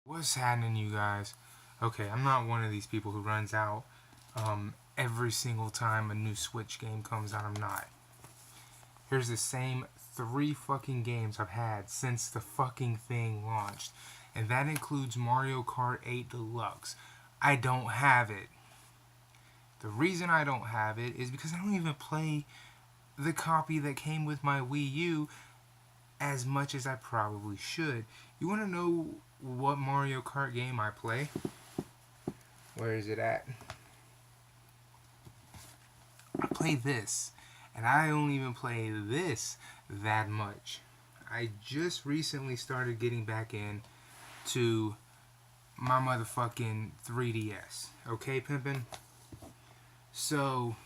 What's happening, you guys? Okay, I'm not one of these people who runs out every single time a new Switch game comes out. I'm not. Here's the same three fucking games I've had since the fucking thing launched, and that includes Mario Kart 8 Deluxe. I don't have it. The reason I don't have it is because I don't even play the copy that came with my Wii U as much as I probably should. You want to know what Mario Kart game I play? Where is it at? I play this, and I don't even play this that much. I just recently started getting back in to my motherfucking 3DS. Okay, pimpin'? So,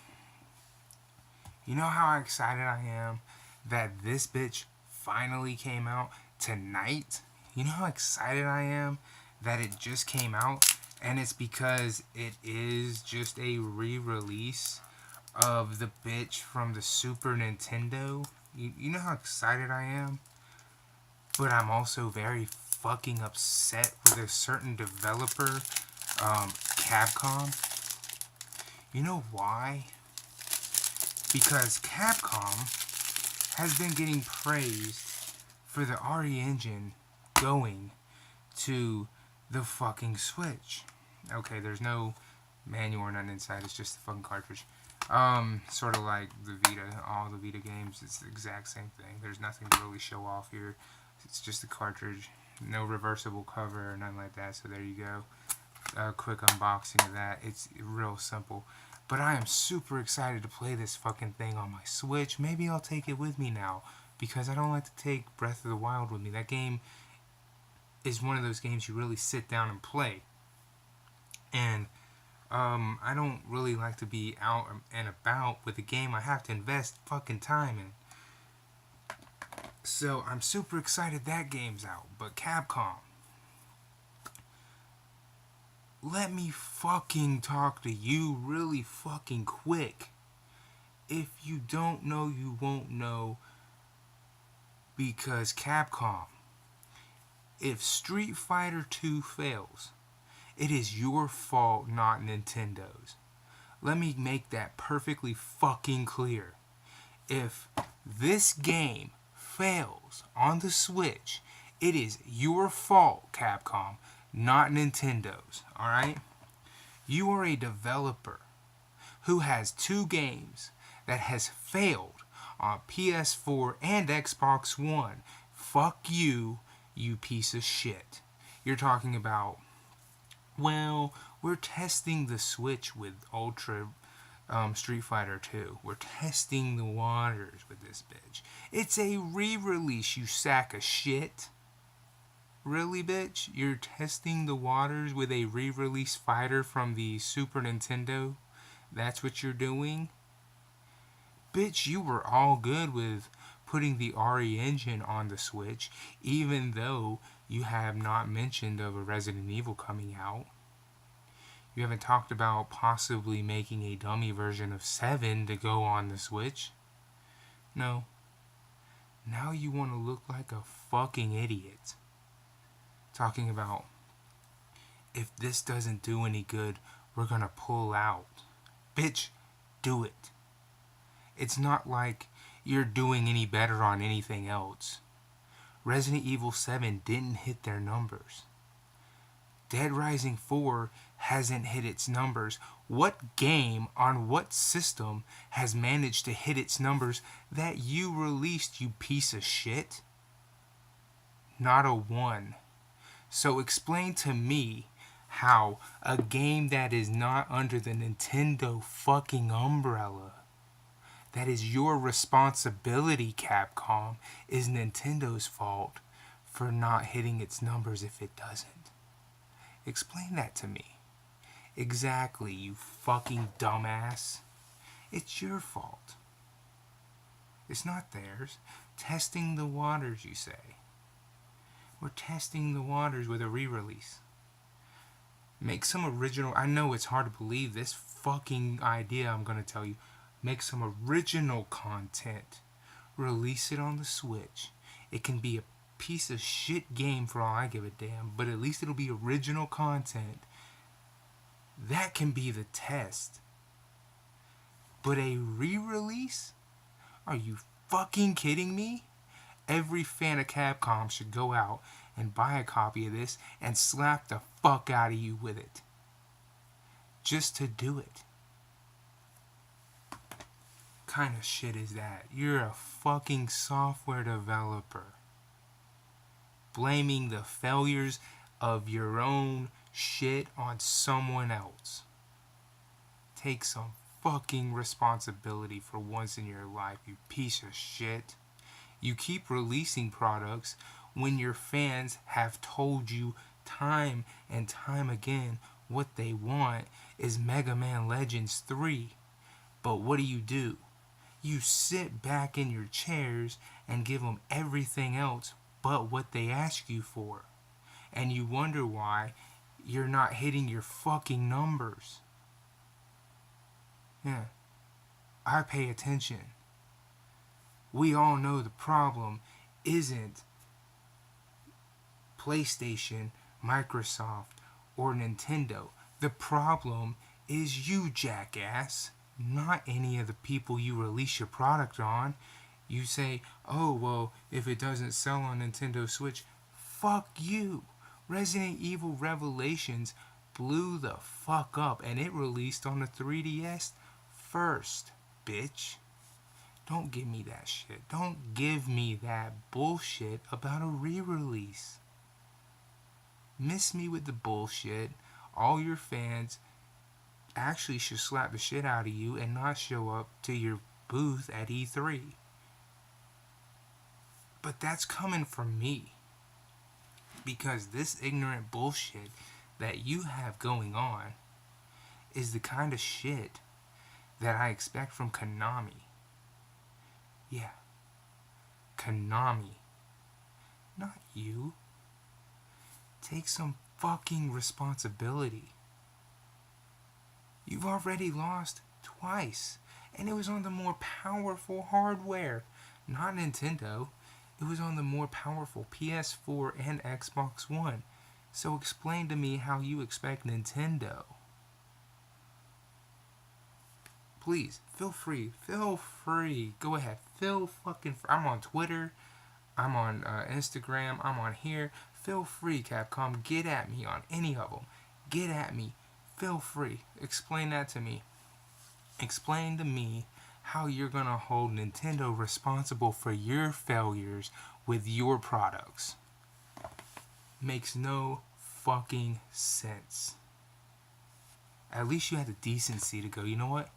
you know how excited I am that this bitch finally came out tonight? You know how excited I am that it just came out? And it's because it is just a re-release of the bitch from the Super Nintendo. You know how excited I am? But I'm also very fucking upset with a certain developer, Capcom. You know why? Because Capcom has been getting praised for the RE engine going to the fucking Switch. Okay, there's no manual or nothing inside, it's just the fucking cartridge. Sort of like the Vita, all the Vita games, it's the exact same thing. There's nothing to really show off here. It's just a cartridge, no reversible cover or nothing like that, so there you go. A quick unboxing of that. It's real simple. But I am super excited to play this fucking thing on my Switch. Maybe I'll take it with me now, because I don't like to take Breath of the Wild with me. That game is one of those games you really sit down and play. And I don't really like to be out and about with a game I have to invest fucking time in. So I'm super excited that game's out. But Capcom, let me fucking talk to you really fucking quick. If you don't know, you won't know, because Capcom, if Street Fighter 2 fails, it is your fault, not Nintendo's. Let me make that perfectly fucking clear. If this game fails on the Switch, it is your fault, Capcom, not Nintendo's. Alright? You are a developer who has two games that has failed on PS4 and Xbox One. Fuck you, you piece of shit. You're talking about, well, we're testing the Switch with Ultra Street Fighter 2. We're testing the waters with this bitch. It's a re-release, you sack of shit. Really, bitch? You're testing the waters with a re-release fighter from the Super Nintendo? That's what you're doing? Bitch, you were all good with putting the RE engine on the Switch, even though you have not mentioned of a Resident Evil coming out. You haven't talked about possibly making a dummy version of 7 to go on the Switch. No. Now you want to look like a fucking idiot. Talking about, if this doesn't do any good, we're gonna pull out. Bitch, do it. It's not like you're doing any better on anything else. Resident Evil 7 didn't hit their numbers. Dead Rising 4 hasn't hit its numbers. What game on what system has managed to hit its numbers that you released, you piece of shit? Not a one. So explain to me how a game that is not under the Nintendo fucking umbrella, that is your responsibility, Capcom, is Nintendo's fault for not hitting its numbers if it doesn't. Explain that to me. Exactly, you fucking dumbass. It's your fault. It's not theirs. Testing the waters, you say. We're testing the waters with a re-release. Make some original... I know it's hard to believe this fucking idea I'm going to tell you. Make some original content. Release it on the Switch. It can be a piece of shit game for all I give a damn, but at least it'll be original content. That can be the test. But a re-release? Are you fucking kidding me? Every fan of Capcom should go out and buy a copy of this and slap the fuck out of you with it. Just to do it. Kind of shit is that? You're a fucking software developer. Blaming the failures of your own shit on someone else. Take some fucking responsibility for once in your life, you piece of shit. You keep releasing products when your fans have told you time and time again what they want is Mega Man Legends 3. But what do? You sit back in your chairs and give them everything else but what they ask you for. And you wonder why you're not hitting your fucking numbers. Yeah, I pay attention. We all know the problem isn't PlayStation, Microsoft, or Nintendo. The problem is you, jackass. Not any of the people you release your product on. You say, oh, well, if it doesn't sell on Nintendo Switch, fuck you. Resident Evil Revelations blew the fuck up and it released on the 3DS first, bitch. Don't give me that shit. Don't give me that bullshit about a re-release. Miss me with the bullshit. All your fans actually should slap the shit out of you and not show up to your booth at E3. But that's coming from me. Because this ignorant bullshit that you have going on is the kind of shit that I expect from Konami. Yeah. Konami. Not you. Take some fucking responsibility. You've already lost twice. And it was on the more powerful hardware. Not Nintendo. It was on the more powerful PS4 and Xbox One. So explain to me how you expect Nintendo. Please, feel free. Feel free. Go ahead. Feel fucking free. I'm on Twitter. I'm on Instagram. I'm on here. Feel free, Capcom. Get at me on any of them. Get at me. Feel free. Explain that to me. Explain to me how you're going to hold Nintendo responsible for your failures with your products. Makes no fucking sense. At least you had the decency to go, you know what?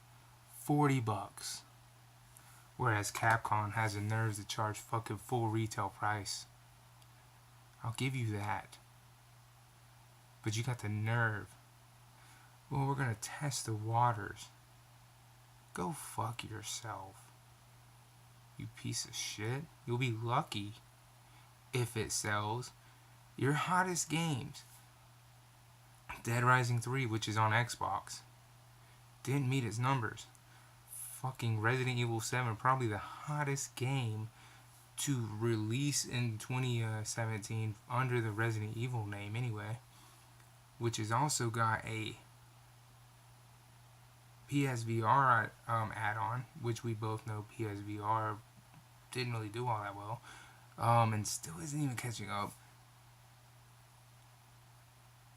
$40. Whereas Capcom has the nerves to charge fucking full retail price. I'll give you that. But you got the nerve. Well, we're gonna test the waters. Go fuck yourself. You piece of shit. You'll be lucky if it sells. Your hottest games. Dead Rising 3, which is on Xbox, didn't meet its numbers. Fucking Resident Evil 7, probably the hottest game to release in 2017 under the Resident Evil name anyway, which has also got a PSVR add-on, which we both know PSVR didn't really do all that well, and still isn't even catching up.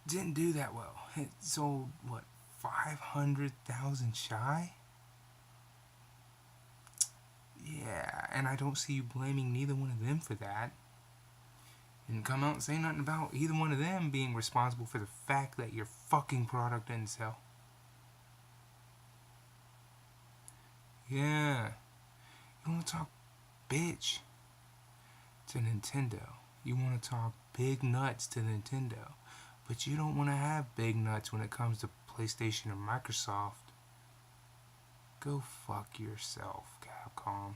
Didn't do that well. It sold, what, 500,000 shy? Yeah, and I don't see you blaming neither one of them for that. And come out and say nothing about either one of them being responsible for the fact that your fucking product didn't sell. Yeah. You want to talk bitch to Nintendo. You want to talk big nuts to Nintendo. But you don't want to have big nuts when it comes to PlayStation or Microsoft. Go fuck yourself, Capcom.